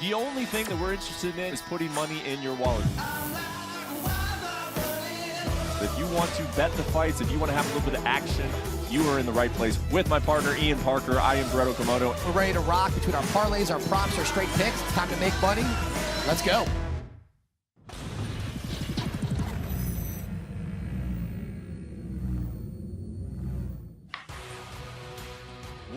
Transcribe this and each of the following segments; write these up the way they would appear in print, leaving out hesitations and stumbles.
The only thing that we're interested in is putting money in your wallet. If you want to bet the fights, if you want to have a little bit of action, you are in the right place. With my partner, Ian Parker, I am Brett Okamoto. We're ready to rock between our parlays, our props, our straight picks. It's time to make money. Let's go.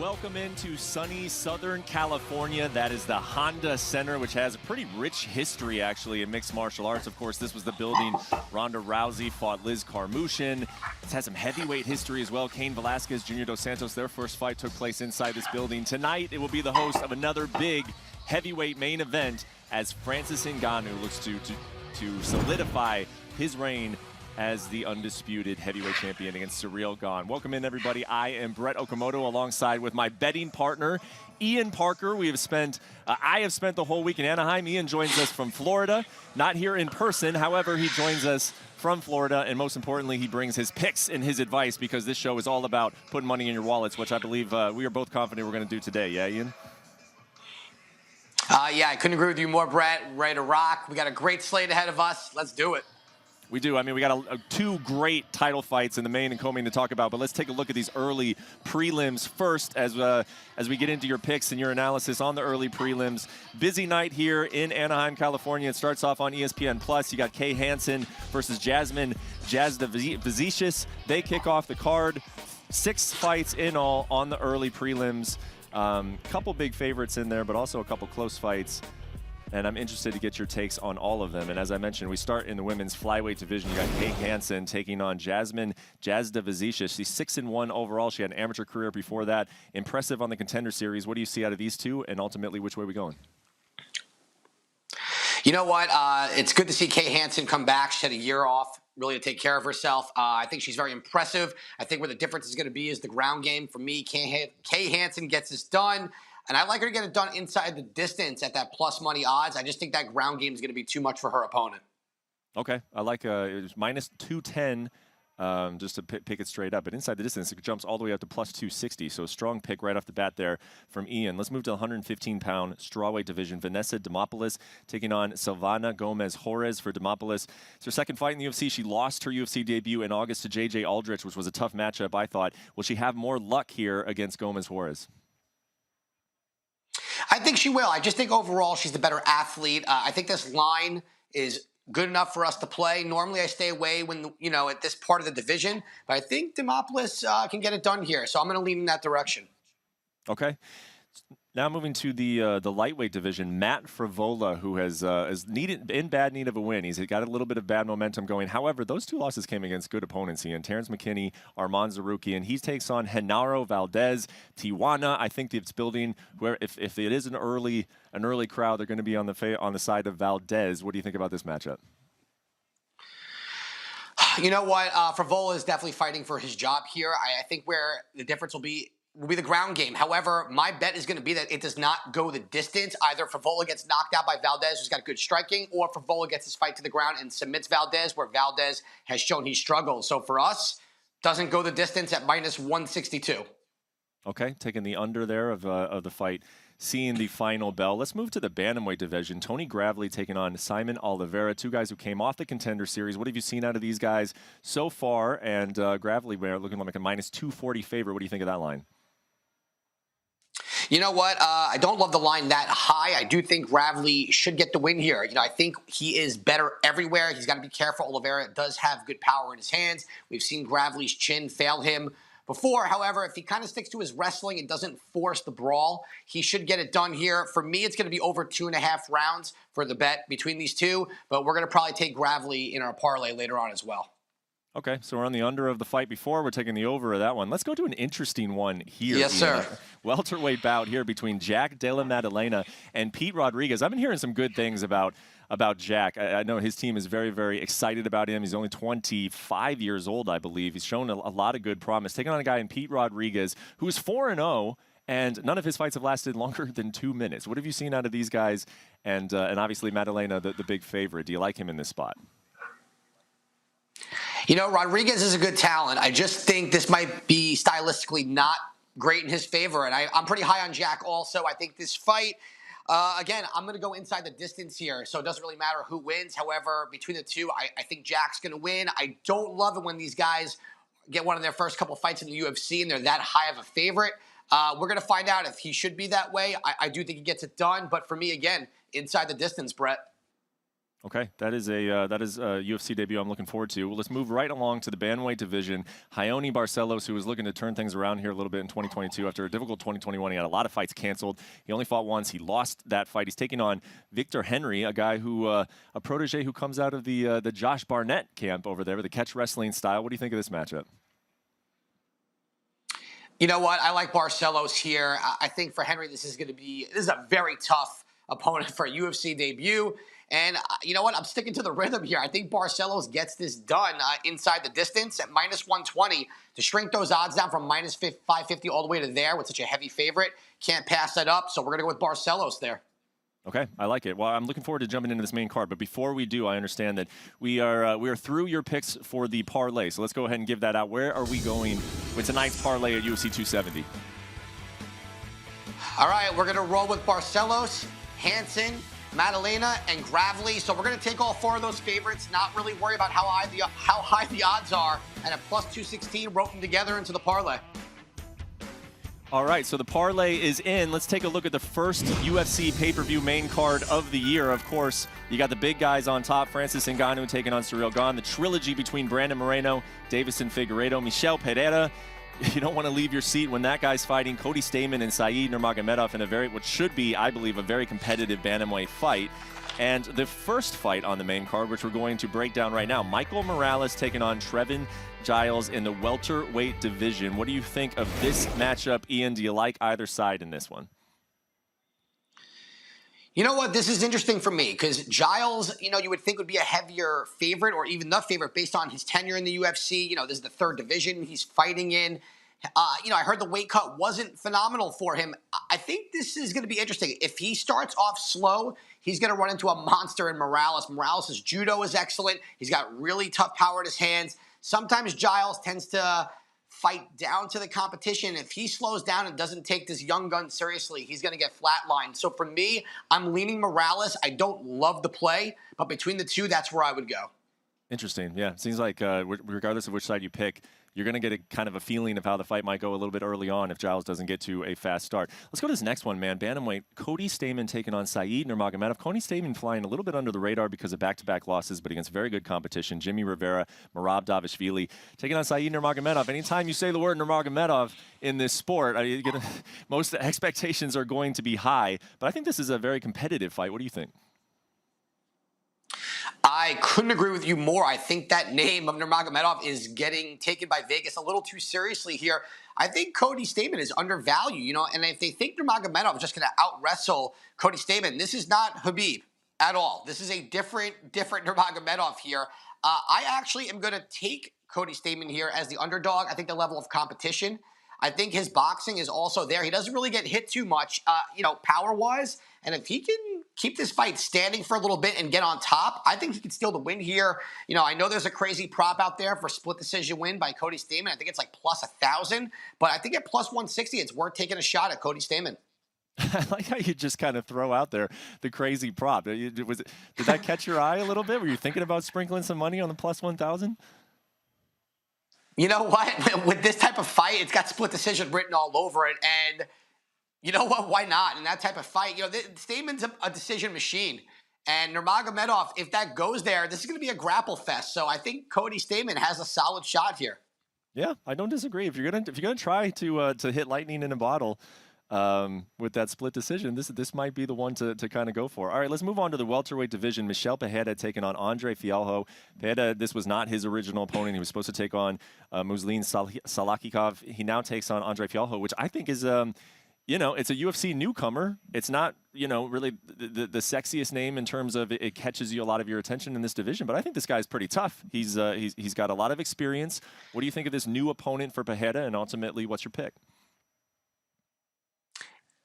Welcome into sunny Southern California. That is the Honda Center, which has a pretty rich history, actually, in mixed martial arts. Of course, this was the building Ronda Rousey fought Liz Carmouche. It's had some heavyweight history as well. Cain Velasquez, Junior Dos Santos, their first fight took place inside this building. Tonight, it will be the host of another big heavyweight main event as Francis Ngannou looks to solidify his reign as the undisputed heavyweight champion against Ciryl Gane. Welcome in, everybody. I am Brett Okamoto, alongside with my betting partner, Ian Parker. I have spent the whole week in Anaheim. Ian joins us from Florida, not here in person. However, he joins us from Florida, and most importantly, he brings his picks and his advice, because this show is all about putting money in your wallets, which I believe we are both confident we're going to do today. Yeah, Ian? Yeah, I couldn't agree with you more, Brett. Ready to rock. We got a great slate ahead of us. Let's do it. We do. I mean, we got two great title fights in the main and co-main to talk about, but let's take a look at these early prelims first as we get into your picks and your analysis on the early prelims. Busy night here in Anaheim, California. It starts off on ESPN+. You got Kay Hansen versus Jasmine Jasudavicius. They kick off the card. 6 fights in all on the early prelims. Couple big favorites in there, but also a couple close fights. And I'm interested to get your takes on all of them. And as I mentioned, we start in the women's flyweight division. You got Kay Hansen taking on Jasmine Jasudavicius. She's 6-1 overall. She had an amateur career before that. Impressive on the Contender Series. What do you see out of these two? And ultimately, which way are we going? You know what? It's good to see Kay Hansen come back. She had a year off, really, to take care of herself. I think she's very impressive. I think where the difference is going to be is the ground game. For me, Kay Hansen gets this done. And I like her to get it done inside the distance at that plus money odds. I just think that ground game is going to be too much for her opponent. Okay. I like it was minus 210 just to pick it straight up. But inside the distance, it jumps all the way up to plus 260. So a strong pick right off the bat there from Ian. Let's move to the 115-pound strawweight division. Vanessa Demopoulos taking on Silvana Gomez-Juarez for Demopoulos. It's her second fight in the UFC. She lost her UFC debut in August to J.J. Aldrich, which was a tough matchup, I thought. Will she have more luck here against Gomez-Juarez? I think she will. I just think overall she's the better athlete. I think this line is good enough for us to play. Normally I stay away when, at this part of the division, but I think Demopoulos can get it done here. So I'm going to lean in that direction. Okay. Now moving to the lightweight division, Matt Frevola, who is in bad need of a win. He's got a little bit of bad momentum going. However, those two losses came against good opponents. Ian, Terrence McKinney, Arman Zarouki, and he takes on Genaro Valdez, Tijuana. I think it's building where if it is an early crowd, they're going to be on the side of Valdez. What do you think about this matchup? You know what? Frevola is definitely fighting for his job here. I think where the difference will be the ground game. However, my bet is going to be that it does not go the distance. Either Frevola gets knocked out by Valdez, who's got good striking, or Frevola gets his fight to the ground and submits Valdez, where Valdez has shown he struggles. So for us, doesn't go the distance at minus 162. Okay, taking the under there of the fight, seeing the final bell. Let's move to the bantamweight division. Tony Gravely taking on Simon Oliveira, two guys who came off the Contender Series. What have you seen out of these guys so far? And Gravely looking like a minus 240 favorite. What do you think of that line? You know what? I don't love the line that high. I do think Gravely should get the win here. I think he is better everywhere. He's got to be careful. Oliveira does have good power in his hands. We've seen Gravely's chin fail him before. However, if he kind of sticks to his wrestling and doesn't force the brawl, he should get it done here. For me, it's going to be over 2.5 rounds for the bet between these two, but we're going to probably take Gravely in our parlay later on as well. Okay, so we're on the under of the fight before. We're taking the over of that one. Let's go to an interesting one here. Yes, sir. Welterweight bout here between Jack Della Maddalena and Pete Rodriguez. I've been hearing some good things about Jack. I know his team is very, very excited about him. He's only 25 years old, I believe. He's shown a lot of good promise. Taking on a guy in Pete Rodriguez, who is 4-0, and none of his fights have lasted longer than 2 minutes. What have you seen out of these guys? And obviously Maddalena, the big favorite. Do you like him in this spot? Rodriguez is a good talent. I just think this might be stylistically not great in his favor. And I'm pretty high on Jack also. I think this fight, Again, I'm going to go inside the distance here, so it doesn't really matter who wins. However, between the two, I think Jack's going to win. I don't love it when these guys get one of their first couple fights in the UFC and they're that high of a favorite. We're going to find out if he should be that way. I do think he gets it done, but for me, again, inside the distance, Brett. Okay, that is a UFC debut I'm looking forward to. Well, let's move right along to the bantamweight division. Raoni Barcelos, who was looking to turn things around here a little bit in 2022 after a difficult 2021. He had a lot of fights canceled. He only fought once. He lost that fight. He's taking on Victor Henry, a guy who, a protege who comes out of the Josh Barnett camp over there with the catch wrestling style. What do you think of this matchup? You know what? I like Barcelos here. I think for Henry, this is a very tough opponent for a UFC debut. And you know what? I'm sticking to the rhythm here. I think Barcelos gets this done inside the distance at -120 to shrink those odds down from -550 all the way to there with such a heavy favorite. Can't pass that up, so we're going to go with Barcelos there. Okay, I like it. Well, I'm looking forward to jumping into this main card. But before we do, I understand that we are through your picks for the parlay. So let's go ahead and give that out. Where are we going with tonight's parlay at UFC 270? All right, we're going to roll with Barcelos, Hansen, Madalena, and Gravely. So we're going to take all four of those favorites, not really worry about how high the odds are, and at +216, rope them together into the parlay. All right, so the parlay is in. Let's take a look at the first UFC pay-per-view main card of the year. Of course, you got the big guys on top, Francis Ngannou taking on Ciryl Gane, the trilogy between Brandon Moreno, Deiveson Figueiredo, Michel Pereira. You don't want to leave your seat when that guy's fighting Cody Stamann and Said Nurmagomedov in what should be, I believe, a very competitive bantamweight fight. And the first fight on the main card, which we're going to break down right now, Michael Morales taking on Trevin Giles in the welterweight division. What do you think of this matchup, Ian? Do you like either side in this one? You know what? This is interesting for me because Giles, you would think would be a heavier favorite or even the favorite based on his tenure in the UFC. This is the third division he's fighting in. I heard the weight cut wasn't phenomenal for him. I think this is going to be interesting. If he starts off slow, he's going to run into a monster in Morales. Morales' judo is excellent. He's got really tough power in his hands. Sometimes Giles tends to fight down to the competition. If he slows down and doesn't take this young gun seriously, he's going to get flatlined. So for me, I'm leaning Morales. I don't love the play, but between the two, that's where I would go. Interesting. Yeah, it seems like regardless of which side you pick, you're going to get a kind of a feeling of how the fight might go a little bit early on if Giles doesn't get to a fast start. Let's go to this next one, man. Bantamweight, Cody Stamann taking on Said Nurmagomedov. Cody Stamann flying a little bit under the radar because of back-to-back losses, but against very good competition. Jimmy Rivera, Merab Dvalishvili taking on Said Nurmagomedov. Anytime you say the word Nurmagomedov in this sport, most expectations are going to be high, but I think this is a very competitive fight. What do you think? I couldn't agree with you more. I think that name of Nurmagomedov is getting taken by Vegas a little too seriously here. I think Cody Stamann is undervalued, and if they think Nurmagomedov is just going to out-wrestle Cody Stamann, this is not Khabib at all. This is a different Nurmagomedov here. I actually am going to take Cody Stamann here as the underdog. I think the level of competition, I think his boxing is also there. He doesn't really get hit too much, power-wise. And if he can keep this fight standing for a little bit and get on top, I think he can steal the win here. I know there's a crazy prop out there for split decision win by Cody Stamann. I think it's like +1,000. But I think at +160, it's worth taking a shot at Cody Stamann. I like how you just kind of throw out there the crazy prop. Did that catch your eye a little bit? Were you thinking about sprinkling some money on the +1,000? You know what? With this type of fight, it's got split decision written all over it. And you know what? Why not? In that type of fight, Stamann's a decision machine. And Nurmagomedov, if that goes there, this is going to be a grapple fest. So I think Cody Stamann has a solid shot here. Yeah, I don't disagree. If you're gonna try to hit lightning in a bottle with that split decision, this might be the one to kind of go for. All right, let's move on to the welterweight division. Michel Pereira taking on Andre Fialho. Pereira, this was not his original opponent. He was supposed to take on Muslin Salakikov. He now takes on Andre Fialho, which I think is it's a UFC newcomer. It's not, really the sexiest name in terms of it catches you a lot of your attention in this division. But I think this guy's pretty tough. He's got a lot of experience. What do you think of this new opponent for Pereira? And ultimately, what's your pick?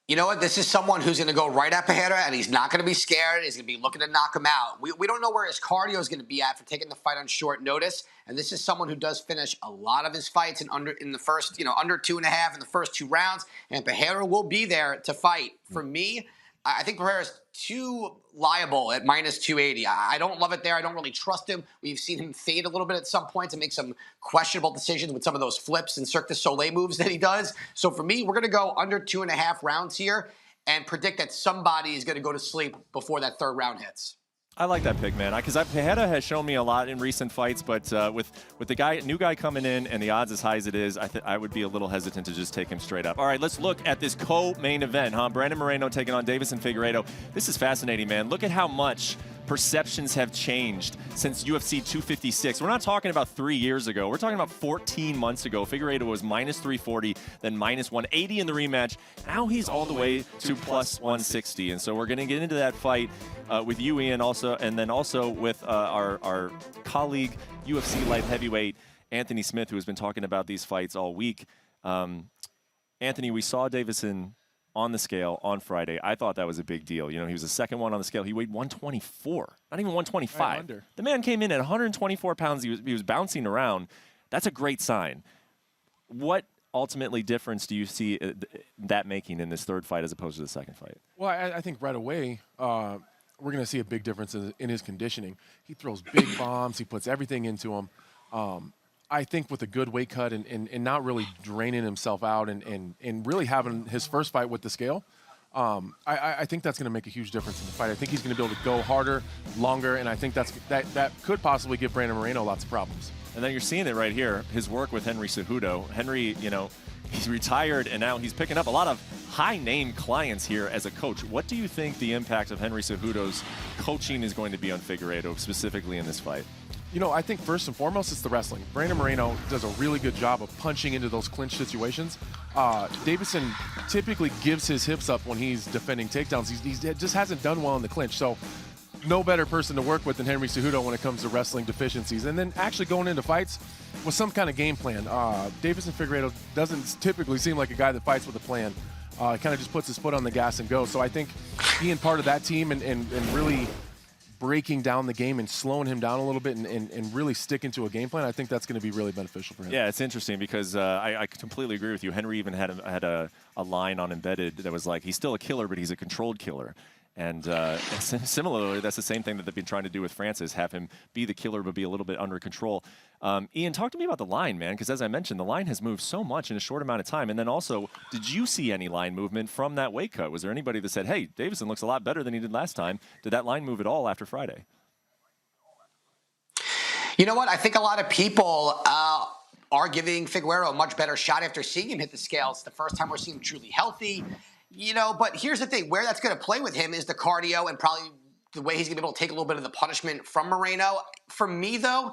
You know what? This is someone who's going to go right at Pereira, and he's not going to be scared. He's going to be looking to knock him out. We don't know where his cardio is going to be at for taking the fight on short notice. And this is someone who does finish a lot of his fights in the first, under 2.5 in the first 2 rounds. And Pereira will be there to fight. For me, I think Pereira's too liable at minus 280. I don't love it there. I don't really trust him. We've seen him fade a little bit at some points and make some questionable decisions with some of those flips and Cirque du Soleil moves that he does. So for me, we're going to go under 2.5 rounds here and predict that somebody is going to go to sleep before that third round hits. I like that pick, man, because Pereira has shown me a lot in recent fights, but with the new guy coming in and the odds as high as it is, I would be a little hesitant to just take him straight up. All right, let's look at this co-main event, huh? Brandon Moreno taking on Deiveson Figueiredo. This is fascinating, man. Look at how much perceptions have changed since UFC 256. We're not talking about 3 years ago. We're talking about 14 months ago. Figueiredo was minus 340, then minus 180 in the rematch. Now he's all the way to plus 160. And so we're going to get into that fight with you, Ian, also, and then also with our colleague, UFC light heavyweight, Anthony Smith, who has been talking about these fights all week. Anthony, we saw Deiveson on the scale on Friday. I thought that was a big deal. You know, he was the second one on the scale. He weighed 124, not even 125. Right under. The man came in at 124 pounds. He was bouncing around. That's a great sign. What ultimately difference do you see that making in this third fight as opposed to the second fight? Well, I think right away we're going to see a big difference in his conditioning. He throws big bombs. He puts everything into him. I think with a good weight cut and not really draining himself out and really having his first fight with the scale, I think that's going to make a huge difference in the fight. I think he's going to be able to go harder, longer, and I think that could possibly give Brandon Moreno lots of problems. And then you're seeing it right here, his work with Henry Cejudo. Henry, you know, he's retired, and now he's picking up a lot of high-name clients here as a coach. What do you think the impact of Henry Cejudo's coaching is going to be on Figueiredo, specifically in this fight? You know, I think first and foremost, it's the wrestling. Brandon Moreno does a really good job of punching into those clinch situations. Deiveson typically gives his hips up when he's defending takedowns. He just hasn't done well in the clinch. So no better person to work with than Henry Cejudo when it comes to wrestling deficiencies. And then actually going into fights with some kind of game plan. Deiveson Figueiredo doesn't typically seem like a guy that fights with a plan. Kind of just puts his foot on the gas and goes. So I think being part of that team and really breaking down the game and slowing him down a little bit and really sticking to a game plan, I think that's going to be really beneficial for him. Yeah, it's interesting because I completely agree with you. Henry even had a line on Embedded that was like, he's still a killer, but he's a controlled killer. And similarly, that's the same thing that they've been trying to do with Francis, have him be the killer but be a little bit under control. Ian, talk to me about the line, man, because as I mentioned, the line has moved so much in a short amount of time. And then also, did you see any line movement from that weight cut? Was there anybody that said, hey, Deiveson looks a lot better than he did last time? Did that line move at all after Friday? You know what? I think a lot of people are giving Figueiredo a much better shot after seeing him hit the scales. The first time we're seeing him truly healthy. You know, but here's the thing. Where that's going to play with him is the cardio and probably the way he's going to be able to take a little bit of the punishment from Moreno. For me, though,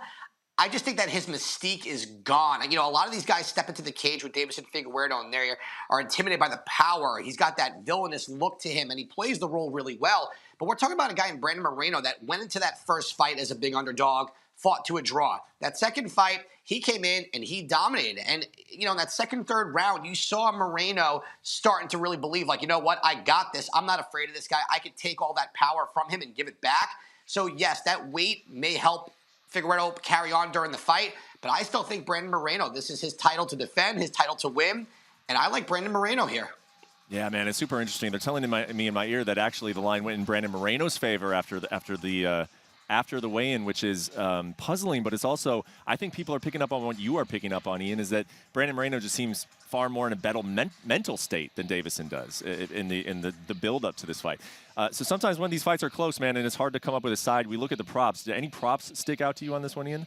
I just think that his mystique is gone. You know, a lot of these guys step into the cage with Deiveson Figueiredo and they are intimidated by the power. He's got that villainous look to him, and he plays the role really well. But we're talking about a guy in Brandon Moreno that went into that first fight as a big underdog, fought to a draw. That second fight, he came in and he dominated. And, you know, in that second, third round, you saw Moreno starting to really believe, like, you know what, I got this. I'm not afraid of this guy. I could take all that power from him and give it back. So, yes, that weight may help Figueiredo carry on during the fight. But I still think Brandon Moreno, this is his title to defend, his title to win. And I like Brandon Moreno here. Yeah, man, it's super interesting. They're telling me in my ear that actually the line went in Brandon Moreno's favor after the weigh-in, which is puzzling, but it's also, I think people are picking up on what you are picking up on, Ian, is that Brandon Moreno just seems far more in a better mental state than Deiveson does in the build-up to this fight. So sometimes when these fights are close, man, and it's hard to come up with a side, we look at the props. Did any props stick out to you on this one, Ian?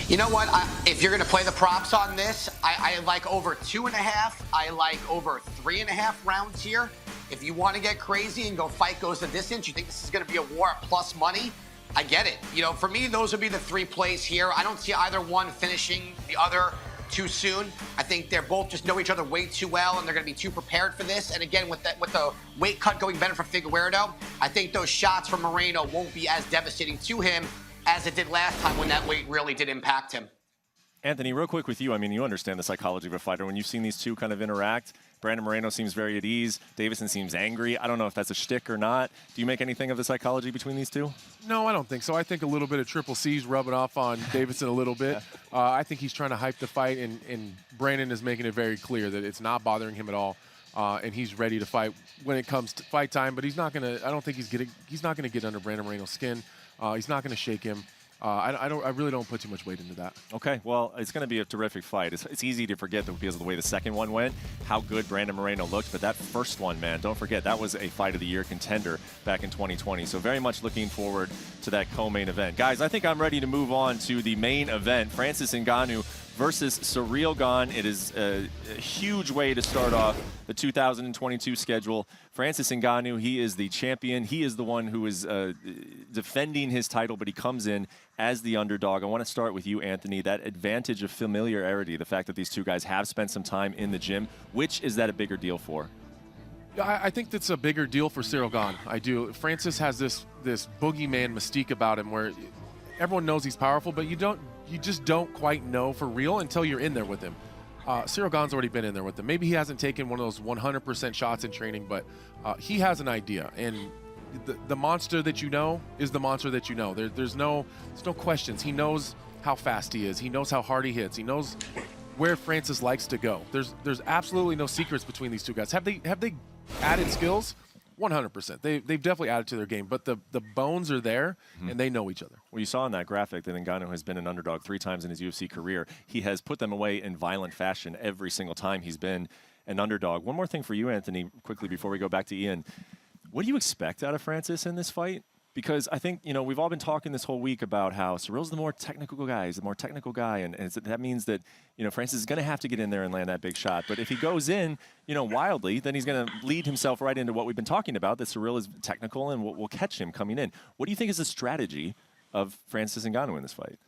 You know what? If you're going to play the props on this, I like over 2.5. I like over 3.5 rounds here. If you want to get crazy and go fight goes the distance, you think this is going to be a war at plus money, I get it. You know, for me, those would be the three plays here. I don't see either one finishing the other too soon. I think they're both just know each other way too well, and they're going to be too prepared for this. And again, with the weight cut going better for Figueiredo, I think those shots from Moreno won't be as devastating to him as it did last time when that weight really did impact him. Anthony, real quick with you. I mean, you understand the psychology of a fighter. When you've seen these two kind of interact, Brandon Moreno seems very at ease. Deiveson seems angry. I don't know if that's a shtick or not. Do you make anything of the psychology between these two? No, I don't think so. I think a little bit of Triple C's rubbing off on Deiveson a little bit. I think he's trying to hype the fight, and Brandon is making it very clear that it's not bothering him at all. and he's ready to fight when it comes to fight time. But he's not gonna. I don't think he's not gonna get under Brandon Moreno's skin. He's not gonna shake him. I really don't put too much weight into that. Okay, well, it's going to be a terrific fight. It's easy to forget that because of the way the second one went, how good Brandon Moreno looked. But that first one, man, don't forget, that was a Fight of the Year contender back in 2020. So very much looking forward to that co-main event. Guys, I think I'm ready to move on to the main event, Francis Ngannou versus Ciryl Gane. It is a huge way to start off the 2022 schedule. Francis Ngannou, he is the champion. He is the one who is defending his title, but he comes in as the underdog. I want to start with you, Anthony. That advantage of familiarity, the fact that these two guys have spent some time in the gym, which is that a bigger deal for? Yeah, I think that's a bigger deal for Ciryl Gane. I do. Francis has this boogeyman mystique about him where everyone knows he's powerful, but you just don't quite know for real until you're in there with him. Ciryl Gane's already been in there with him. Maybe he hasn't taken one of those 100% shots in training, but he has an idea. And the monster that you know is the monster that you know. There's no questions. He knows how fast he is. He knows how hard he hits. He knows where Francis likes to go. There's absolutely no secrets between these two guys. Have they added skills? 100%. They've definitely added to their game, but the bones are there, and they know each other. Well, you saw in that graphic that Ngannou has been an underdog 3 times in his UFC career. He has put them away in violent fashion every single time he's been an underdog. One more thing for you, Anthony, quickly before we go back to Ian. What do you expect out of Francis in this fight? Because I think, we've all been talking this whole week about how Ciryl's the more technical guy. He's the more technical guy, and that means that, Francis is going to have to get in there and land that big shot. But if he goes in, wildly, then he's going to lead himself right into what we've been talking about, that Ciryl is technical and will catch him coming in. What do you think is the strategy of Francis Ngannou in this fight?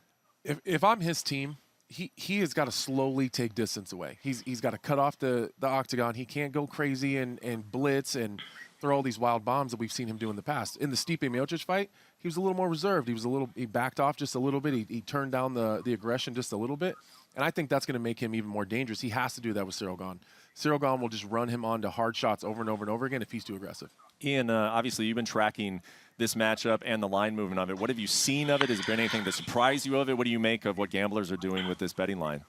If I'm his team, he has got to slowly take distance away. He's got to cut off the octagon. He can't go crazy and blitz and throw all these wild bombs that we've seen him do in the past. In the Stipe Miocic fight, he was a little more reserved. He backed off just a little bit. He turned down the aggression just a little bit. And I think that's going to make him even more dangerous. He has to do that with Ciryl Gane. Ciryl Gane will just run him onto hard shots over and over and over again if he's too aggressive. Ian, obviously you've been tracking this matchup and the line movement of it. What have you seen of it? Has there been anything that surprised you of it? What do you make of what gamblers are doing with this betting line?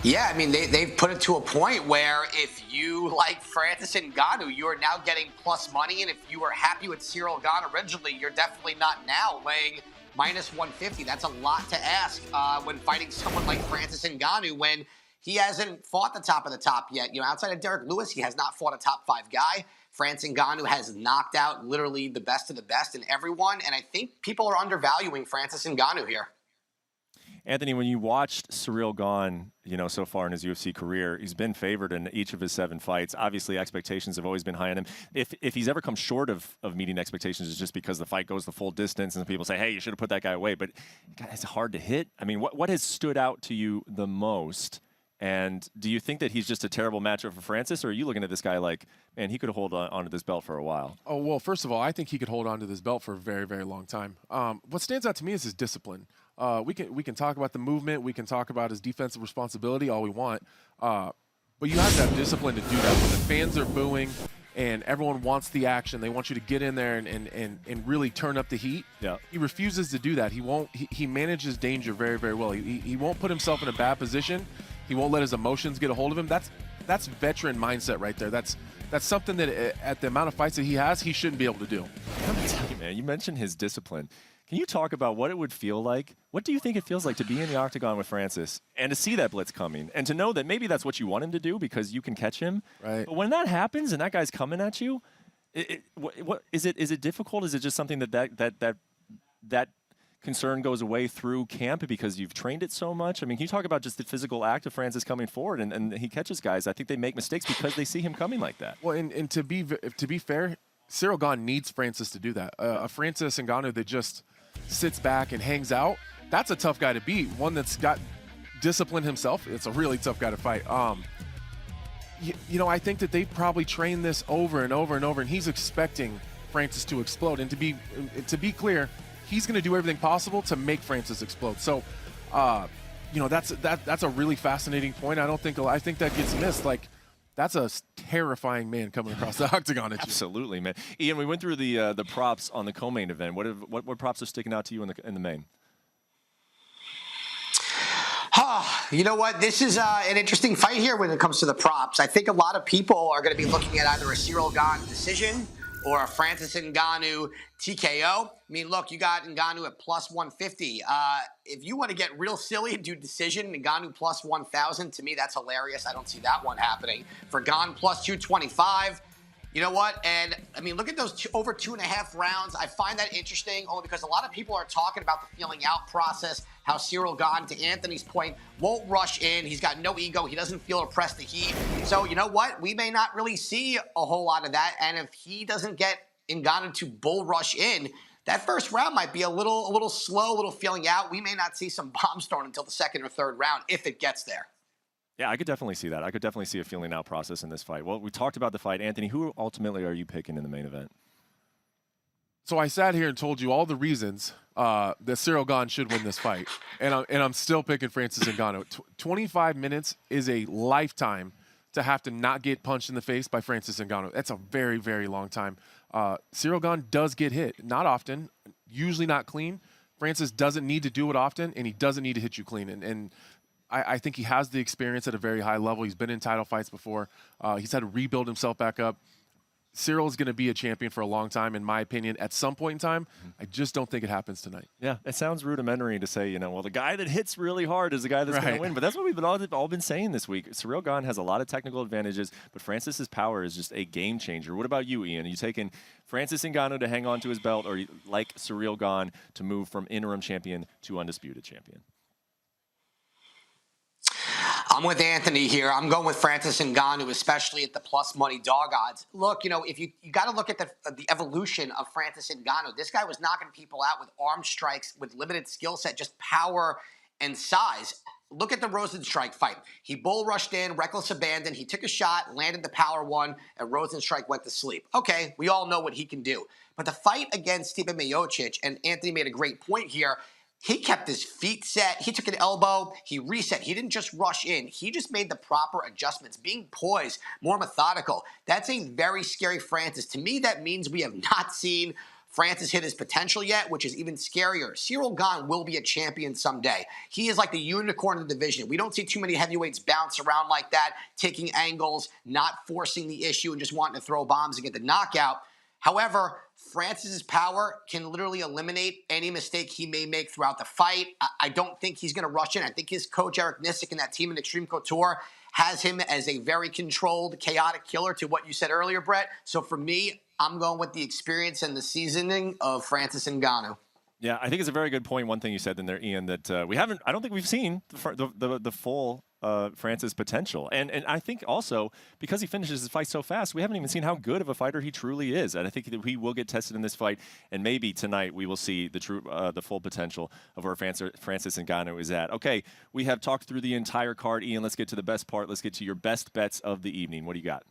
Yeah, I mean, they've put it to a point where if you like Francis Ngannou, you are now getting plus money. And if you were happy with Ciryl Gane originally, you're definitely not now laying minus 150. That's a lot to ask when fighting someone like Francis Ngannou when he hasn't fought the top of the top yet. Outside of Derek Lewis, he has not fought a top 5 guy. Francis Ngannou has knocked out literally the best of the best in everyone. And I think people are undervaluing Francis Ngannou here. Anthony, when you watched Ciryl Gane, so far in his UFC career, he's been favored in each of his 7 fights. Obviously, expectations have always been high on him. If he's ever come short of meeting expectations, it's just because the fight goes the full distance and people say, hey, you should have put that guy away. But it's hard to hit. I mean, what has stood out to you the most? And do you think that he's just a terrible matchup for Francis, or are you looking at this guy like, man, he could hold onto this belt for a while? Oh, well, first of all, I think he could hold on to this belt for a very, very long time. What stands out to me is his discipline. We can talk about the movement. We can talk about his defensive responsibility all we want. But you have to have discipline to do that. When the fans are booing and everyone wants the action, they want you to get in there and really turn up the heat. Yeah. He refuses to do that. He manages danger very, very well. He won't put himself in a bad position. He won't let his emotions get a hold of him. That's veteran mindset right there. That's something that at the amount of fights that he has, he shouldn't be able to do. I'm going to tell you, man, you mentioned his discipline. Can you talk about what it would feel like? What do you think it feels like to be in the octagon with Francis and to see that blitz coming and to know that maybe that's what you want him to do because you can catch him? Right. But when that happens and that guy's coming at you, what is it? Is it difficult? Is it just something that concern goes away through camp because you've trained it so much? I mean, can you talk about just the physical act of Francis coming forward and he catches guys? I think they make mistakes because they see him coming like that. Well, and to be fair, Ciryl Gane needs Francis to do that. A Francis Ngannou that just sits back and hangs out, that's a tough guy to beat. One that's got discipline himself, it's a really tough guy to fight. I think that they've probably trained this over and over and over, and he's expecting Francis to explode. And to be clear, he's going to do everything possible to make Francis explode. So, that's a really fascinating point. I think that gets missed. Like, that's a terrifying man coming across the octagon at you. Absolutely, man. Ian, we went through the props on the co-main event. What props are sticking out to you in the main? You know what? This is an interesting fight here when it comes to the props. I think a lot of people are going to be looking at either a Ciryl Gane decision or a Francis Ngannou TKO. I mean, look, you got Ngannou at plus 150. If you want to get real silly and do decision, Ngannou plus 1,000, to me, that's hilarious. I don't see that one happening. For Gane plus 225, you know what? And, I mean, look at those over 2.5 rounds. I find that interesting only because a lot of people are talking about the feeling out process, how Ciryl Gane, to Anthony's point, won't rush in. He's got no ego. He doesn't feel oppressed the heat. So, you know what? We may not really see a whole lot of that. And if he doesn't get Ngannou to bull rush in, that first round might be a little slow, a little feeling out. We may not see some bombs thrown until the second or third round if it gets there. Yeah, I could definitely see that. I could definitely see a feeling out process in this fight. Well, we talked about the fight. Anthony, who ultimately are you picking in the main event? So I sat here and told you all the reasons that Ciryl Gane should win this fight, and I'm still picking Francis Ngannou. 25 minutes is a lifetime to have to not get punched in the face by Francis Ngannou. That's a very, very long time. Ciryl Gane does get hit, not often, usually not clean. Francis doesn't need to do it often, and he doesn't need to hit you clean. And I think he has the experience at a very high level. He's been in title fights before. He's had to rebuild himself back up. Ciryl is going to be a champion for a long time, in my opinion. At some point in time, I just don't think it happens tonight. Yeah, it sounds rudimentary to say, well, the guy that hits really hard is the guy that's going to win. But that's what we've all been saying this week. Ciryl Gane has a lot of technical advantages, but Francis's power is just a game changer. What about you, Ian? Are you taking Francis Ngannou to hang on to his belt, or like Ciryl Gane to move from interim champion to undisputed champion? I'm with Anthony here. I'm going with Francis Ngannou, especially at the plus money dog odds. Look, if you got to look at the evolution of Francis Ngannou. This guy was knocking people out with arm strikes, with limited skill set, just power and size. Look at the Rosenstrike fight. He bull rushed in, reckless abandon. He took a shot, landed the power one, and Rosenstrike went to sleep. Okay, we all know what he can do. But the fight against Stipe Miocic, and Anthony made a great point here, he kept his feet set. He took an elbow. He reset. He didn't just rush in. He just made the proper adjustments, being poised, more methodical. That's a very scary Francis. To me, that means we have not seen Francis hit his potential yet, which is even scarier. Ciryl Gane will be a champion someday. He is like the unicorn of the division. We don't see too many heavyweights bounce around like that, taking angles, not forcing the issue, and just wanting to throw bombs and get the knockout. However, Francis's power can literally eliminate any mistake he may make throughout the fight. I don't think he's going to rush in. I think his coach, Eric Nissick, and that team in Extreme Couture has him as a very controlled, chaotic killer, to what you said earlier, Brett. So for me, I'm going with the experience and the seasoning of Francis Ngannou. Yeah, I think it's a very good point. One thing you said in there, Ian, that I don't think we've seen the full Francis potential. And I think also, because he finishes his fight so fast, we haven't even seen how good of a fighter he truly is. And I think that he will get tested in this fight. And maybe tonight we will see the full potential of where Francis Ngannou is at. Okay, we have talked through the entire card. Ian, let's get to the best part. Let's get to your best bets of the evening. What do you got?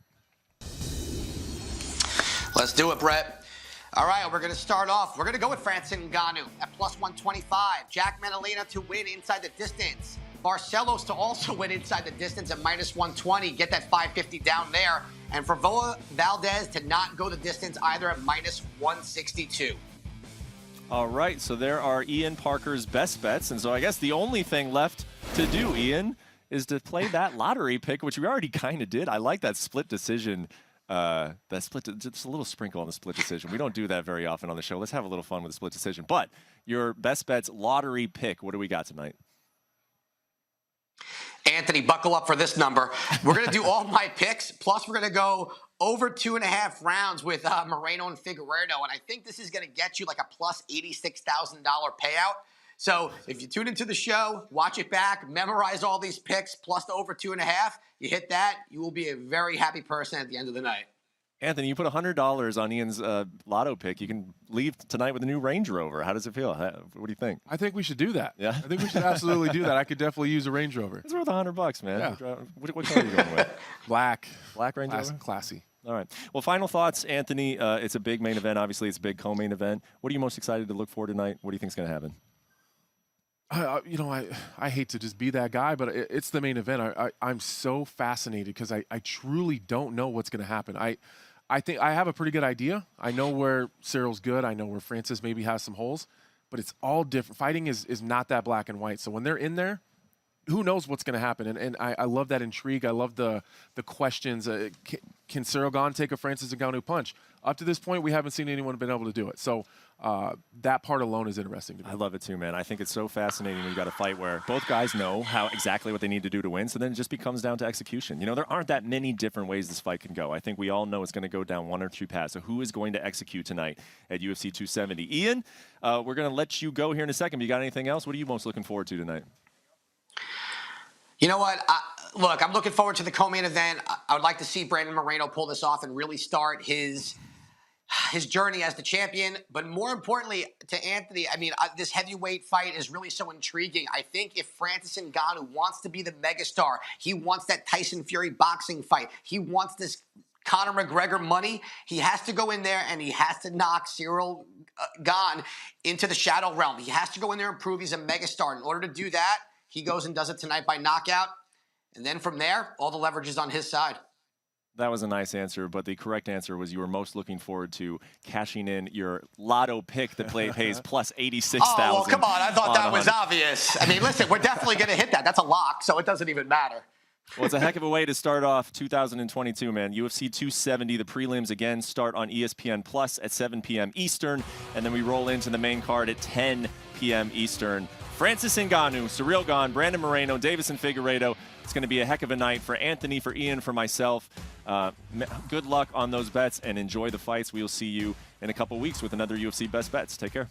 Let's do it, Brett. All right, we're going to start off. We're going to go with Francis Ngannou at plus 125. Jack Maddalena to win inside the distance. Barcelos to also win inside the distance at minus 120. Get that 550 down there. And for Voa Valdez to not go the distance either at minus 162. All right, so there are Ian Parker's best bets. And so I guess the only thing left to do, Ian, is to play that lottery pick, which we already kind of did. I like that split decision. Just a little sprinkle on the split decision. We don't do that very often on the show. Let's have a little fun with the split decision. But your best bets lottery pick, what do we got tonight? Anthony, buckle up for this number. We're going to do all my picks, plus we're going to go over 2.5 rounds with Moreno and Figueiredo. And I think this is going to get you like a plus $86,000 payout. So if you tune into the show, watch it back, memorize all these picks, plus the over 2.5, you hit that, you will be a very happy person at the end of the night. Anthony, you put $100 on Ian's lotto pick. You can leave tonight with a new Range Rover. How does it feel? What do you think? I think we should do that. Yeah? I think we should absolutely do that. I could definitely use a Range Rover. It's worth $100, man. Yeah. What color are you going with? Black. Black Range Rover? Classy. All right. Well, final thoughts, Anthony. It's a big main event. Obviously, it's a big co-main event. What are you most excited to look for tonight? What do you think is going to happen? I hate to just be that guy, but it's the main event. I'm so fascinated because I truly don't know what's going to happen. I think I have a pretty good idea. I know where Cyryl's good. I know where Francis maybe has some holes, but it's all different. Fighting is not that black and white. So when they're in there, who knows what's going to happen? And I love that intrigue. I love the questions. Can Ciryl Gane take a Francis Ngannou punch? Up to this point, we haven't seen anyone been able to do it. So that part alone is interesting to me. I love it too, man. I think it's so fascinating when you got a fight where both guys know exactly what they need to do to win, so then it just becomes down to execution. You know, there aren't that many different ways this fight can go. I think we all know it's going to go down one or two paths. So who is going to execute tonight at UFC 270? Ian, we're going to let you go here in a second. But you got anything else? What are you most looking forward to tonight? You know what? Look, I'm looking forward to the co-main event. I would like to see Brandon Moreno pull this off and really start his journey as the champion. But more importantly, to Anthony, I mean, this heavyweight fight is really so intriguing. I think if Francis Ngannou wants to be the megastar, he wants that Tyson Fury boxing fight, he wants this Conor McGregor money, he has to go in there and he has to knock Ciryl Gane into the shadow realm. He has to go in there and prove he's a megastar. In order to do that, he goes and does it tonight by knockout. And then from there, all the leverage is on his side. That was a nice answer, but the correct answer was you were most looking forward to cashing in your lotto pick that pays plus 86,000. Oh, well, come on. I thought that was obvious. I mean, listen, we're definitely going to hit that. That's a lock, so it doesn't even matter. Well, it's a heck of a way to start off 2022, man. UFC 270, the prelims again start on ESPN Plus at 7 p.m. Eastern, and then we roll into the main card at 10 p.m. Eastern. Francis Ngannou, Ciryl Gane, Brandon Moreno, Deiveson Figueiredo. It's going to be a heck of a night for Anthony, for Ian, for myself. Good luck on those bets and enjoy the fights. We'll see you in a couple weeks with another UFC Best Bets. Take care.